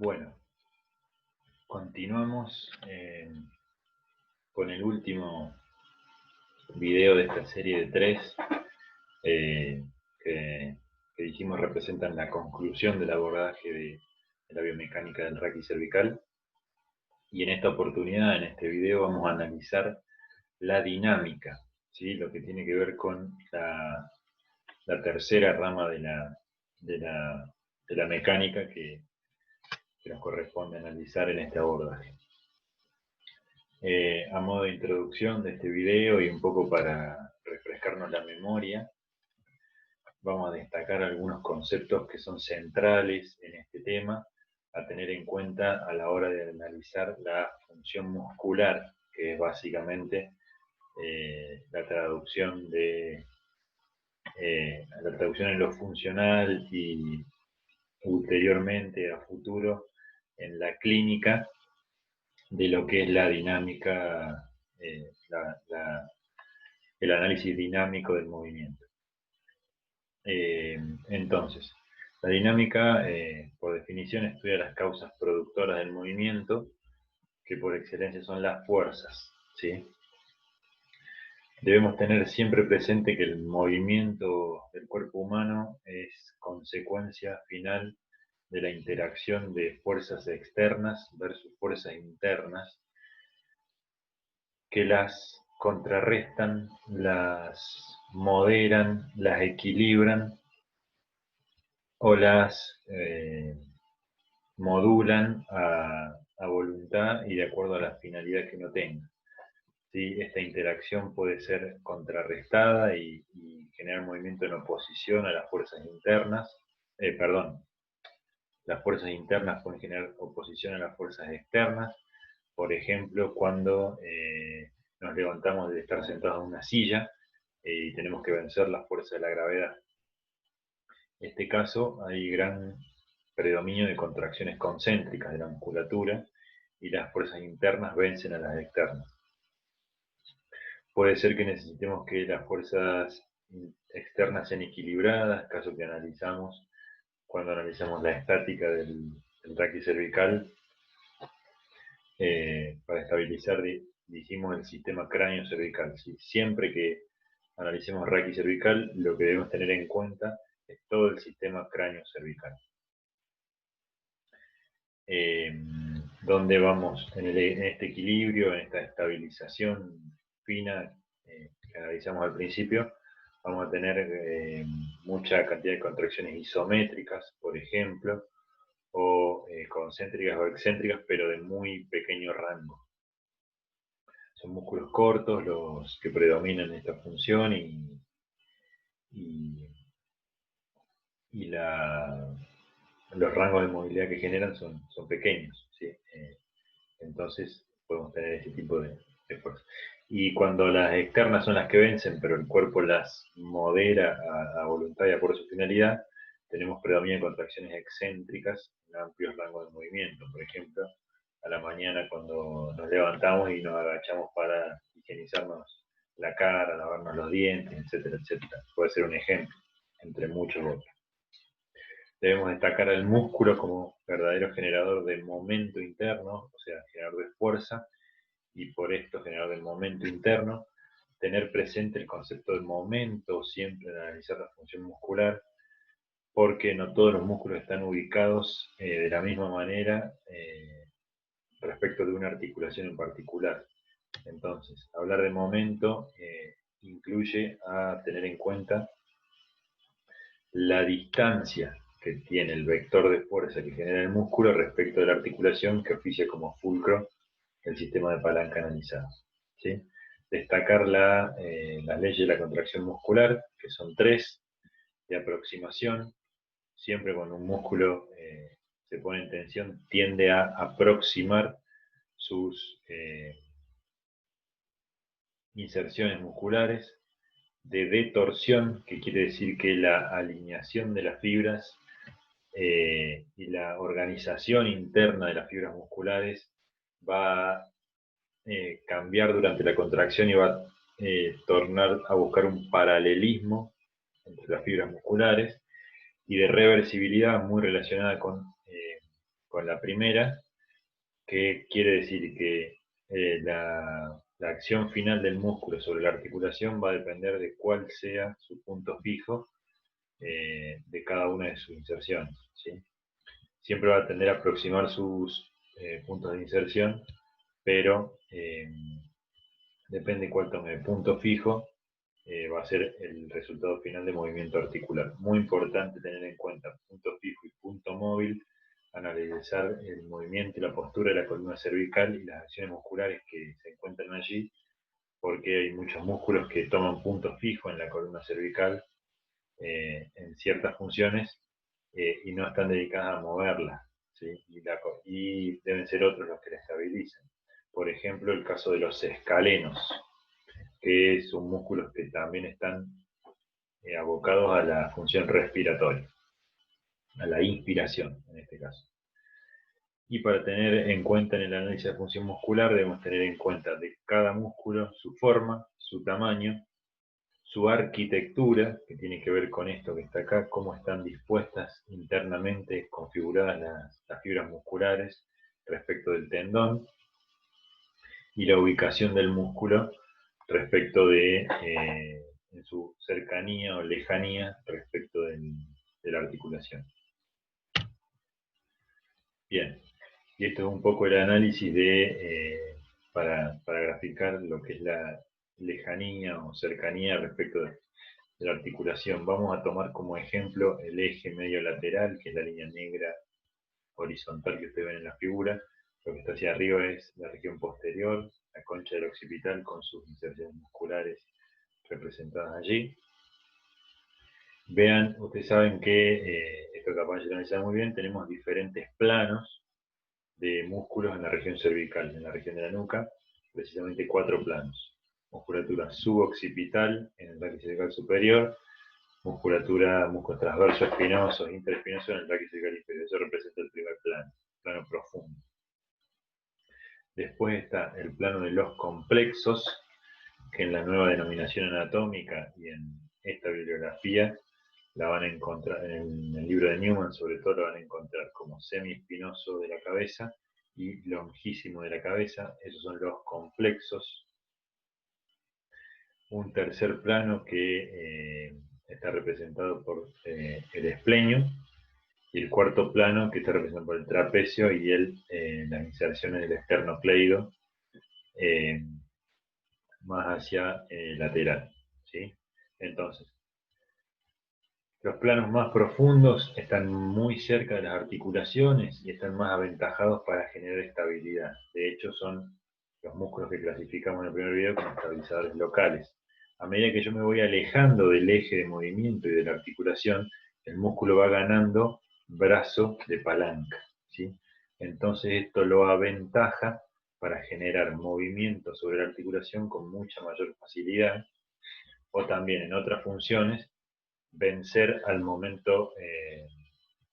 Bueno, continuamos con el último video de esta serie de 3 eh, que, que dijimos representan la conclusión del abordaje de la biomecánica del raquis cervical. Y en esta oportunidad, en este video, vamos a analizar la dinámica, ¿sí? Lo que tiene que ver con la tercera rama de la mecánica que nos corresponde analizar en este abordaje. A modo de introducción de este video y un poco para refrescarnos la memoria, vamos a destacar algunos conceptos que son centrales en este tema a tener en cuenta a la hora de analizar la función muscular, que es básicamente la traducción en lo funcional y ulteriormente a futuro en la clínica de lo que es la dinámica, el análisis dinámico del movimiento. Entonces, la dinámica, por definición, estudia las causas productoras del movimiento, que por excelencia son las fuerzas, ¿sí? Debemos tener siempre presente que el movimiento del cuerpo humano es consecuencia final de la interacción de fuerzas externas versus fuerzas internas, que las contrarrestan, las moderan, las equilibran o las modulan a voluntad y de acuerdo a la finalidad que uno tenga. ¿Sí? Esta interacción puede ser contrarrestada y generar movimiento en oposición a las fuerzas internas. Las fuerzas internas pueden generar oposición a las fuerzas externas. Por ejemplo, cuando nos levantamos de estar sentados en una silla y tenemos que vencer la fuerza de la gravedad. En este caso hay gran predominio de contracciones concéntricas de la musculatura y las fuerzas internas vencen a las externas. Puede ser que necesitemos que las fuerzas externas sean equilibradas, caso que analizamos cuando analizamos la estática del raquis cervical, para estabilizar, dijimos, el sistema cráneo cervical. ¿Sí? Siempre que analicemos raquis cervical, lo que debemos tener en cuenta es todo el sistema cráneo cervical. ¿Dónde vamos en este equilibrio, en esta estabilización fina que analizamos al principio? Vamos a tener mucha cantidad de contracciones isométricas, por ejemplo, o concéntricas o excéntricas, pero de muy pequeño rango. Son músculos cortos los que predominan en esta función y los rangos de movilidad que generan son pequeños, ¿sí? Entonces podemos tener este tipo de fuerza. Y cuando las externas son las que vencen, pero el cuerpo las modera a voluntad y por su finalidad, tenemos predominio de contracciones excéntricas en amplios rangos de movimiento. Por ejemplo, a la mañana cuando nos levantamos y nos agachamos para higienizarnos la cara, lavarnos los dientes, etcétera, etcétera. Puede ser un ejemplo, entre muchos otros. Debemos destacar al músculo como verdadero generador de momento interno, o sea, generador de fuerza, y por esto generador del momento interno. Tener presente el concepto de momento siempre al analizar la función muscular, porque no todos los músculos están ubicados de la misma manera respecto de una articulación en particular. Entonces, hablar de momento incluye a tener en cuenta la distancia que tiene el vector de fuerza que genera el músculo respecto de la articulación que oficia como fulcro el sistema de palanca analizado. ¿Sí? Destacar las leyes de la contracción muscular, que son 3, de aproximación. Siempre cuando un músculo se pone en tensión, tiende a aproximar sus inserciones musculares. De detorsión, que quiere decir que la alineación de las fibras y la organización interna de las fibras musculares va a cambiar durante la contracción y va a tornar a buscar un paralelismo entre las fibras musculares, y de reversibilidad muy relacionada con con la primera, que quiere decir que la acción final del músculo sobre la articulación va a depender de cuál sea su punto fijo de cada una de sus inserciones, ¿sí? Siempre va a tender a aproximar sus puntos de inserción, pero depende cuál tome de punto fijo, va a ser el resultado final de movimiento articular. Muy importante tener en cuenta punto fijo y punto móvil, analizar el movimiento y la postura de la columna cervical y las acciones musculares que se encuentran allí, porque hay muchos músculos que toman punto fijo en la columna cervical en ciertas funciones y no están dedicadas a moverla, ¿sí? Y deben ser otros los que la estabilicen. Por ejemplo, el caso de los escalenos, que son músculos que también están abocados a la función respiratoria, a la inspiración en este caso. Y para tener en cuenta en el análisis de función muscular debemos tener en cuenta de cada músculo su forma, su tamaño, su arquitectura, que tiene que ver con esto que está acá, cómo están dispuestas internamente, configuradas las fibras musculares respecto del tendón, y la ubicación del músculo respecto de en su cercanía o lejanía respecto de la articulación. Bien, y esto es un poco el análisis para graficar lo que es la lejanía o cercanía respecto de la articulación. Vamos a tomar como ejemplo el eje medio lateral, que es la línea negra horizontal que ustedes ven en la figura. Lo que está hacia arriba es la región posterior, la concha del occipital con sus inserciones musculares representadas allí. Vean, ustedes saben que, esto capaz de analizar muy bien, tenemos diferentes planos de músculos en la región cervical, en la región de la nuca, precisamente 4 planos. Musculatura suboccipital en el raquis cervical superior, musculatura, músculos transversos, espinosos, interespinosos en el raquis cervical inferior. Eso representa el primer plano profundo. Después está el plano de los complexos, que en la nueva denominación anatómica y en esta bibliografía la van a encontrar, en el libro de Newman sobre todo lo van a encontrar como semiespinoso de la cabeza y longísimo de la cabeza. Esos son los complexos. Un tercer plano que está representado por el esplenio, y el cuarto plano que está representado por el trapecio y las inserciones del esternocleido más hacia lateral, ¿sí? Entonces, los planos más profundos están muy cerca de las articulaciones y están más aventajados para generar estabilidad. De hecho, son los músculos que clasificamos en el primer video como estabilizadores locales. A medida que yo me voy alejando del eje de movimiento y de la articulación, el músculo va ganando brazo de palanca, ¿sí? Entonces esto lo aventaja para generar movimiento sobre la articulación con mucha mayor facilidad, o también en otras funciones vencer al momento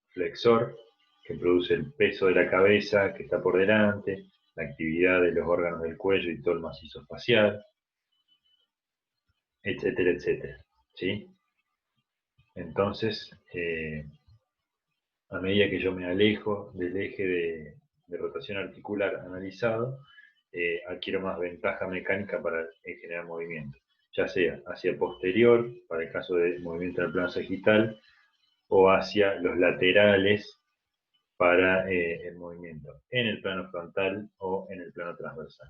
flexor, que produce el peso de la cabeza que está por delante, la actividad de los órganos del cuello y todo el macizo facial, etcétera, etcétera, ¿sí? Entonces, a medida que yo me alejo del eje de rotación articular analizado, adquiero más ventaja mecánica para generar movimiento, ya sea hacia posterior, para el caso de movimiento en el plano sagital, o hacia los laterales para el movimiento en el plano frontal o en el plano transversal.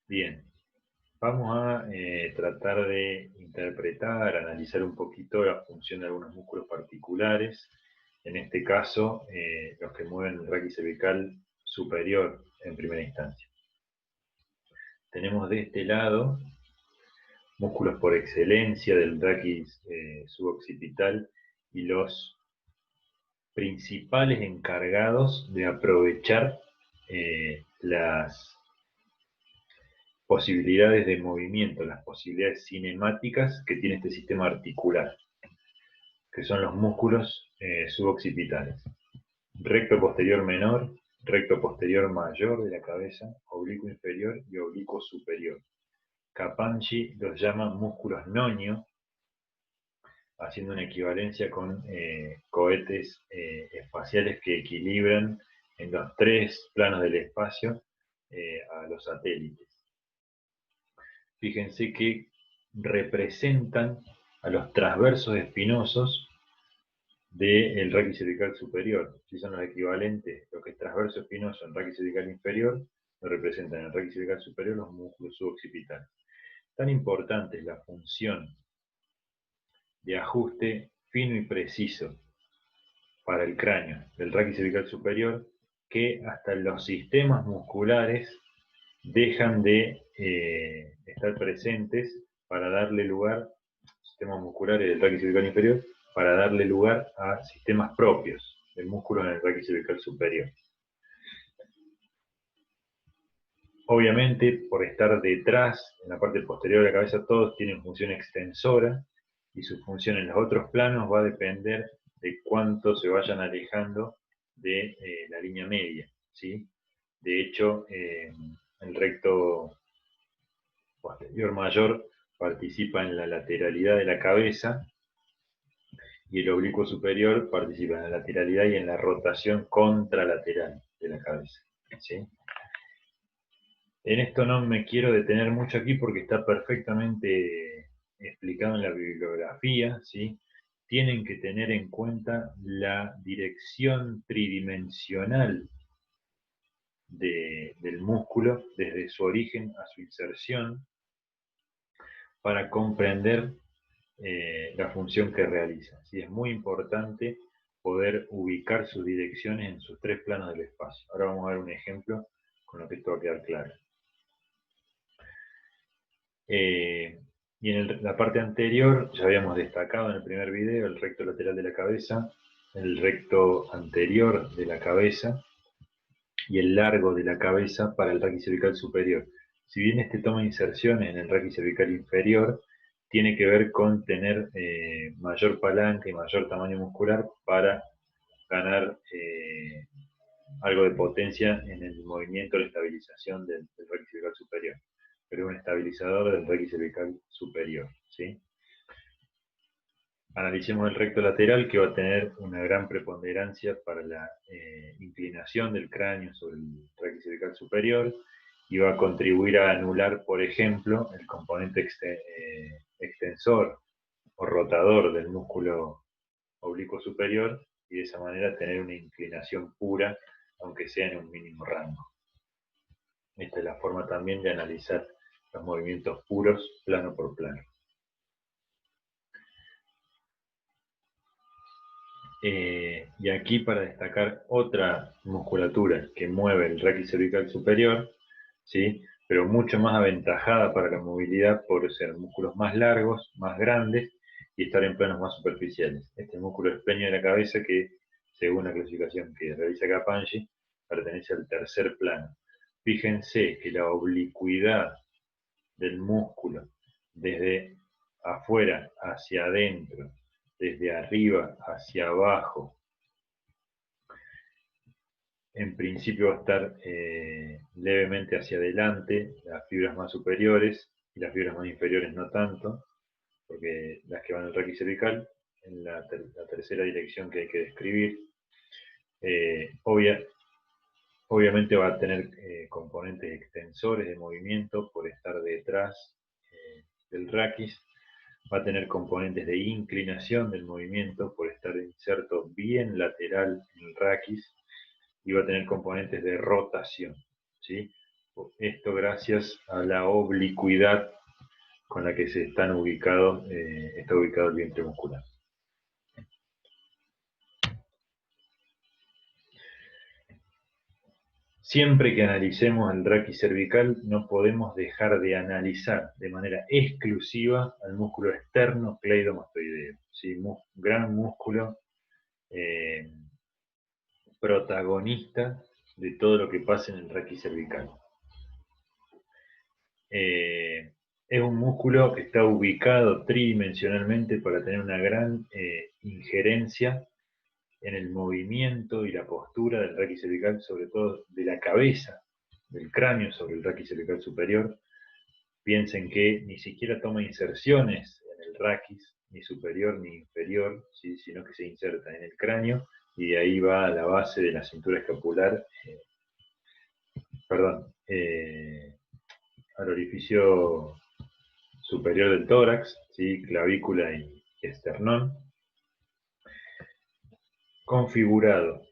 Bien, vamos a tratar de interpretar, analizar un poquito la función de algunos músculos particulares, en este caso los que mueven el raquis cervical superior en primera instancia. Tenemos de este lado músculos por excelencia del raquis suboccipital y los principales encargados de aprovechar las posibilidades de movimiento, las posibilidades cinemáticas que tiene este sistema articular, que son los músculos suboccipitales. Recto posterior menor, recto posterior mayor de la cabeza, oblicuo inferior y oblicuo superior. Capacci los llama músculos noño haciendo una equivalencia con cohetes espaciales que equilibran en los 3 planos del espacio a los satélites. Fíjense que representan a los transversos espinosos del raquis cervical superior. Si son los equivalentes, lo que es transverso espinoso en raquis cervical inferior, lo representan en el raquis cervical superior los músculos suboccipitales. Tan importante es la función de ajuste fino y preciso para el cráneo del raquis cervical superior, que hasta los sistemas musculares dejan de estar presentes para darle lugar, sistemas musculares del raquis cervical inferior, para darle lugar a sistemas propios del músculo en el raquis cervical superior. Obviamente, por estar detrás, en la parte posterior de la cabeza, todos tienen función extensora, y su función en los otros planos va a depender de cuánto se vayan alejando de la línea media, ¿sí? De hecho, el recto posterior mayor participa en la lateralidad de la cabeza, y el oblicuo superior participa en la lateralidad y en la rotación contralateral de la cabeza, ¿sí? En esto no me quiero detener mucho aquí porque está perfectamente explicado en la bibliografía, ¿sí? Tienen que tener en cuenta la dirección tridimensional del músculo desde su origen a su inserción para comprender la función que realiza. ¿Sí? Es muy importante poder ubicar sus direcciones en sus 3 planos del espacio. Ahora vamos a ver un ejemplo con lo que esto va a quedar claro. Y en la parte anterior ya habíamos destacado en el primer video el recto lateral de la cabeza, el recto anterior de la cabeza y el largo de la cabeza para el raquis cervical superior. Si bien este toma inserciones en el raquis cervical inferior, tiene que ver con tener mayor palanca y mayor tamaño muscular para ganar algo de potencia en el movimiento de la estabilización del raquis cervical superior, pero un estabilizador del raquis cervical superior, ¿sí? Analicemos el recto lateral, que va a tener una gran preponderancia para la inclinación del cráneo sobre el raquis cervical superior, y va a contribuir a anular, por ejemplo, el componente extensor o rotador del músculo oblicuo superior, y de esa manera tener una inclinación pura, aunque sea en un mínimo rango. Esta es la forma también de analizar los movimientos puros, plano por plano. Y aquí, para destacar otra musculatura que mueve el raquis cervical superior, ¿sí? Pero mucho más aventajada para la movilidad por ser músculos más largos, más grandes y estar en planos más superficiales. Este músculo es peño de la cabeza, que, según la clasificación que realiza Capanghi, pertenece al tercer plano. Fíjense que la oblicuidad del músculo desde afuera hacia adentro, desde arriba hacia abajo, en principio va a estar levemente hacia adelante, las fibras más superiores, y las fibras más inferiores no tanto, porque las que van al raquis cervical, en la tercera dirección que hay que describir, obviamente va a tener componentes extensores de movimiento por estar detrás del raquis, va a tener componentes de inclinación del movimiento por estar inserto bien lateral en el raquis, y va a tener componentes de rotación, ¿sí? Esto gracias a la oblicuidad con la que está ubicado el vientre muscular. Siempre que analicemos el raquis cervical, no podemos dejar de analizar de manera exclusiva al músculo externo cleidomastoideo, ¿sí? Gran músculo protagonista de todo lo que pasa en el raquis cervical. Es un músculo que está ubicado tridimensionalmente para tener una gran injerencia en el movimiento y la postura del raquis cervical, sobre todo de la cabeza, del cráneo sobre el raquis cervical superior. Piensen que ni siquiera toma inserciones en el raquis, ni superior ni inferior, ¿sí? Sino que se inserta en el cráneo y de ahí va a la base de la cintura escapular, al orificio superior del tórax, ¿sí? Clavícula y esternón, configurado,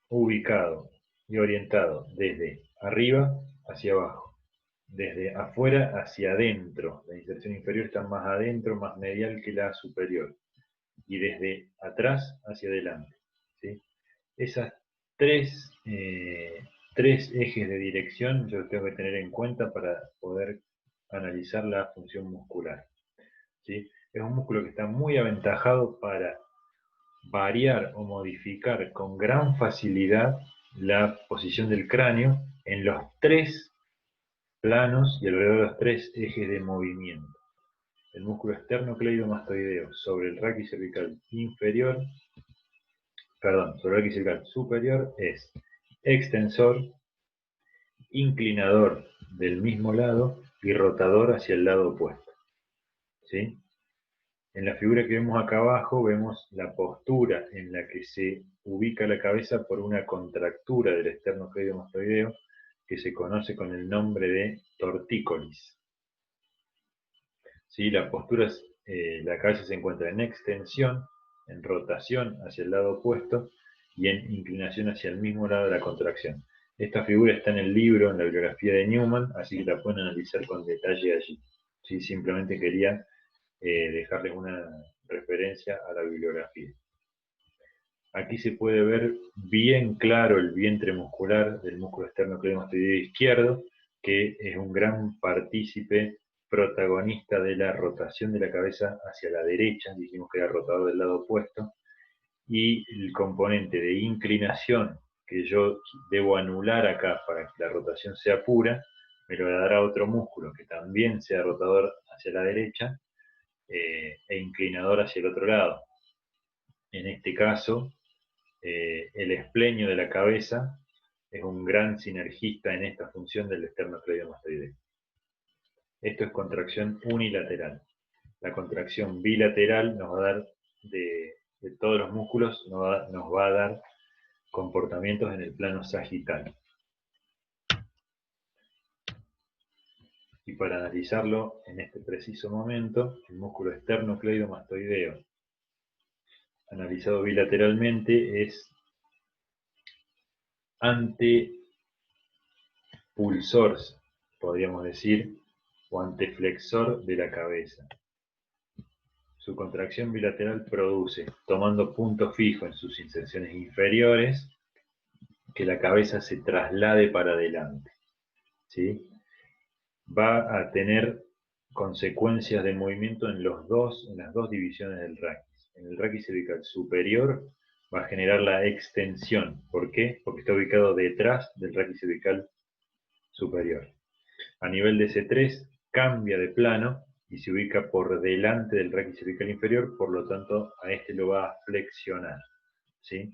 ubicado y orientado desde arriba hacia abajo, desde afuera hacia adentro. La inserción inferior está más adentro, más medial que la superior, y desde atrás hacia adelante, ¿sí? Esas tres ejes de dirección yo tengo que tener en cuenta para poder analizar la función muscular, ¿sí? Es un músculo que está muy aventajado para variar o modificar con gran facilidad la posición del cráneo en los tres planos y alrededor de los tres ejes de movimiento. El músculo esternocleidomastoideo sobre el raquicervical inferior, sobre el raquicervical superior es extensor, inclinador del mismo lado y rotador hacia el lado opuesto, ¿sí? En la figura que vemos acá abajo vemos la postura en la que se ubica la cabeza por una contractura del esternocleidomastoideo que se conoce con el nombre de tortícolis. ¿Sí? La postura, la cabeza se encuentra en extensión, en rotación hacia el lado opuesto y en inclinación hacia el mismo lado de la contracción. Esta figura está en el libro, en la bibliografía de Newman, así que la pueden analizar con detalle allí. ¿Sí? Simplemente quería dejarles una referencia a la bibliografía. Aquí se puede ver bien claro el vientre muscular del músculo esternocleidomastoideo izquierdo, que es un gran partícipe protagonista de la rotación de la cabeza hacia la derecha, dijimos que era rotador del lado opuesto, y el componente de inclinación que yo debo anular acá para que la rotación sea pura, me lo dará otro músculo que también sea rotador hacia la derecha e inclinador hacia el otro lado. En este caso, el esplenio de la cabeza es un gran sinergista en esta función del esternocleidomastoideo. Esto es contracción unilateral. La contracción bilateral nos va a dar, de todos los músculos, nos va a dar comportamientos en el plano sagital. Y para analizarlo en este preciso momento, el músculo esternocleidomastoideo, analizado bilateralmente, es antepulsor, podríamos decir, o anteflexor de la cabeza. Su contracción bilateral produce, tomando punto fijo en sus inserciones inferiores, que la cabeza se traslade para adelante, ¿sí? Va a tener consecuencias de movimiento en las dos divisiones del raquis. En el raquis cervical superior va a generar la extensión. ¿Por qué? Porque está ubicado detrás del raquis cervical superior. A nivel de C3 cambia de plano y se ubica por delante del raquis cervical inferior, por lo tanto a este lo va a flexionar, ¿sí?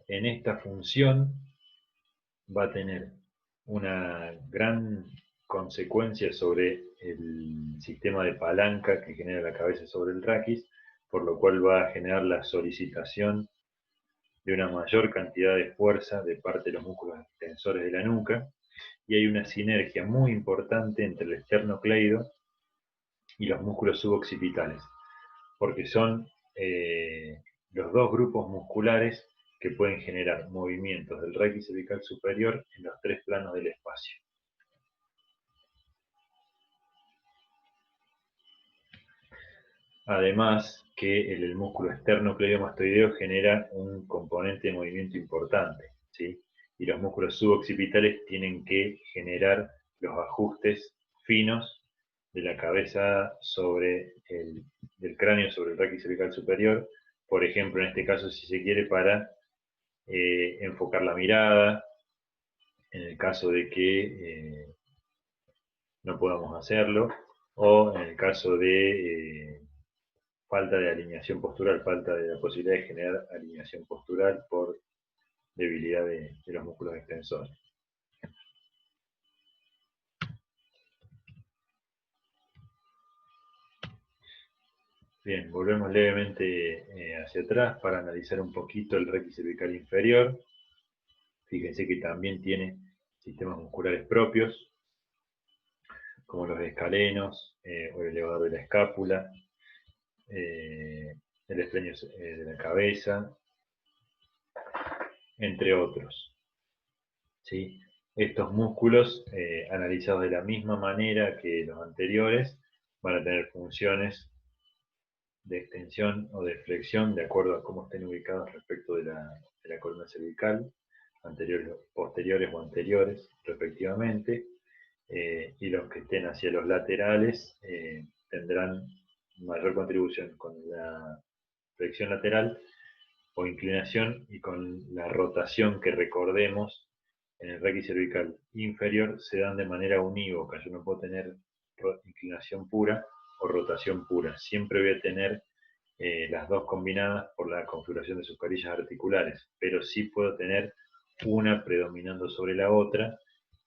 En esta función va a tener una gran consecuencia sobre el sistema de palanca que genera la cabeza sobre el raquis, por lo cual va a generar la solicitación de una mayor cantidad de fuerza de parte de los músculos extensores de la nuca, y hay una sinergia muy importante entre el esternocleido y los músculos suboccipitales, porque son los dos grupos musculares que pueden generar movimientos del raquis cervical superior en los tres planos del espacio. Además que el músculo esternocleidomastoideo genera un componente de movimiento importante, ¿sí? Y los músculos suboccipitales tienen que generar los ajustes finos de la cabeza del cráneo sobre el raquis cervical superior, por ejemplo, en este caso, si se quiere, para enfocar la mirada, en el caso de que no podamos hacerlo, o en el caso de falta de alineación postural, falta de la posibilidad de generar alineación postural por debilidad de los músculos extensores. Bien, volvemos levemente hacia atrás para analizar un poquito el recto cervical inferior. Fíjense que también tiene sistemas musculares propios, como los escalenos o el elevador de la escápula, el esplenio de la cabeza, entre otros. ¿Sí? Estos músculos, analizados de la misma manera que los anteriores, van a tener funciones de extensión o de flexión de acuerdo a cómo estén ubicados respecto de la columna cervical, posteriores o anteriores, respectivamente, y los que estén hacia los laterales tendrán mayor contribución con la flexión lateral o inclinación y con la rotación que recordemos en el raquis cervical inferior se dan de manera unívoca. Yo no puedo tener inclinación pura o rotación pura. Siempre voy a tener las dos combinadas por la configuración de sus carillas articulares, pero sí puedo tener una predominando sobre la otra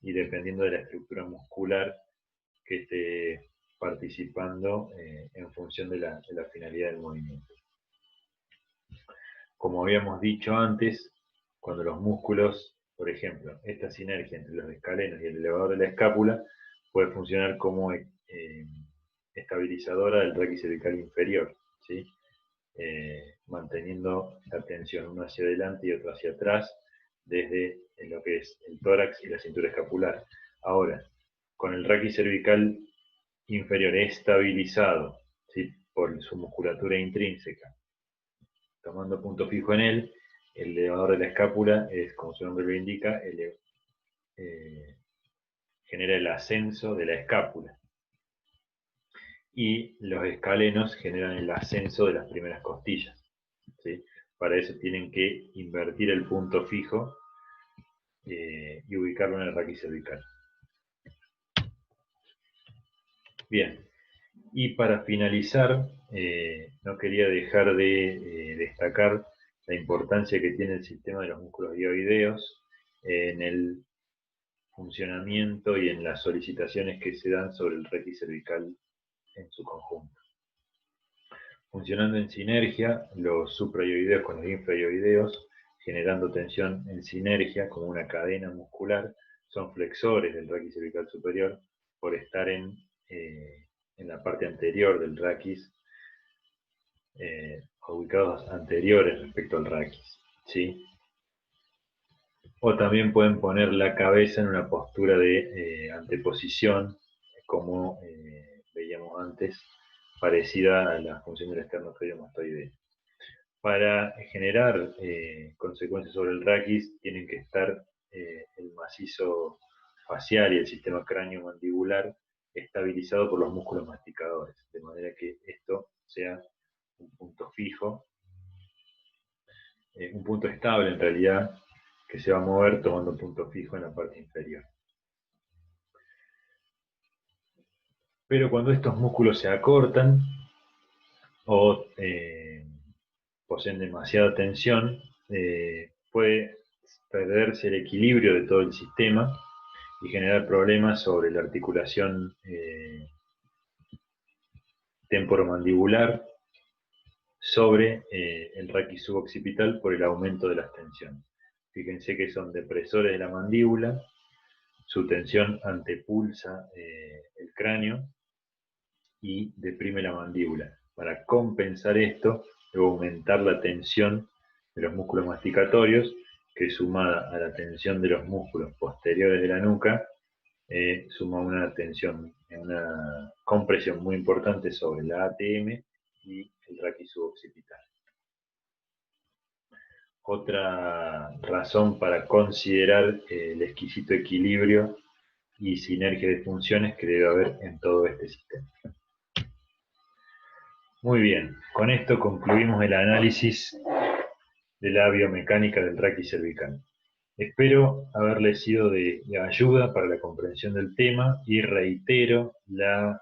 y dependiendo de la estructura muscular que esté participando en función de la finalidad del movimiento. Como habíamos dicho antes, cuando los músculos, por ejemplo, esta sinergia entre los escalenos y el elevador de la escápula puede funcionar como estabilizadora del raquis cervical inferior, ¿sí? Manteniendo la tensión uno hacia adelante y otro hacia atrás desde lo que es el tórax y la cintura escapular. Ahora, con el raquis cervical inferior estabilizado, ¿sí? Por su musculatura intrínseca, tomando punto fijo en él, el elevador de la escápula es, como su nombre lo indica, genera el ascenso de la escápula. Y los escalenos generan el ascenso de las primeras costillas, ¿sí? Para eso tienen que invertir el punto fijo y ubicarlo en el raquis cervical. Bien, y para finalizar, no quería dejar de destacar la importancia que tiene el sistema de los músculos dioideos en el funcionamiento y en las solicitaciones que se dan sobre el raquis cervical en su conjunto. Funcionando en sinergia, los supraioideos con los infraioideos, generando tensión en sinergia como una cadena muscular, son flexores del raquis cervical superior por estar en la parte anterior del raquis, ubicados anteriores respecto al raquis, ¿sí? O también pueden poner la cabeza en una postura de anteposición, como veíamos antes, parecida a la función del esternocleidomastoideo. Para generar consecuencias sobre el raquis, tienen que estar el macizo facial y el sistema cráneo-mandibular estabilizado por los músculos masticadores, de manera que esto sea un punto fijo, un punto estable en realidad, que se va a mover tomando un punto fijo en la parte inferior. Pero cuando estos músculos se acortan o poseen demasiada tensión, puede perderse el equilibrio de todo el sistema y generar problemas sobre la articulación temporomandibular sobre el raquis suboccipital por el aumento de las tensiones. Fíjense que son depresores de la mandíbula, su tensión antepulsa el cráneo y deprime la mandíbula. Para compensar esto, debo aumentar la tensión de los músculos masticatorios, que sumada a la tensión de los músculos posteriores de la nuca, suma una tensión, una compresión muy importante sobre la ATM y el raquis suboccipital. Otra razón para considerar el exquisito equilibrio y sinergia de funciones que debe haber en todo este sistema. Muy bien, con esto concluimos el análisis de la biomecánica del raquis cervical. Espero haberles sido de ayuda para la comprensión del tema y reitero la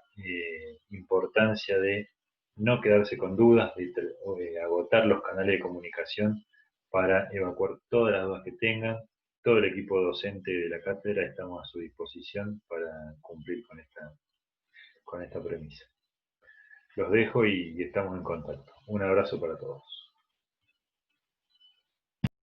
importancia de no quedarse con dudas, de agotar los canales de comunicación para evacuar todas las dudas que tengan. Todo el equipo docente de la cátedra estamos a su disposición para cumplir con esta premisa. los dejo y estamos en contacto. Un abrazo para todos.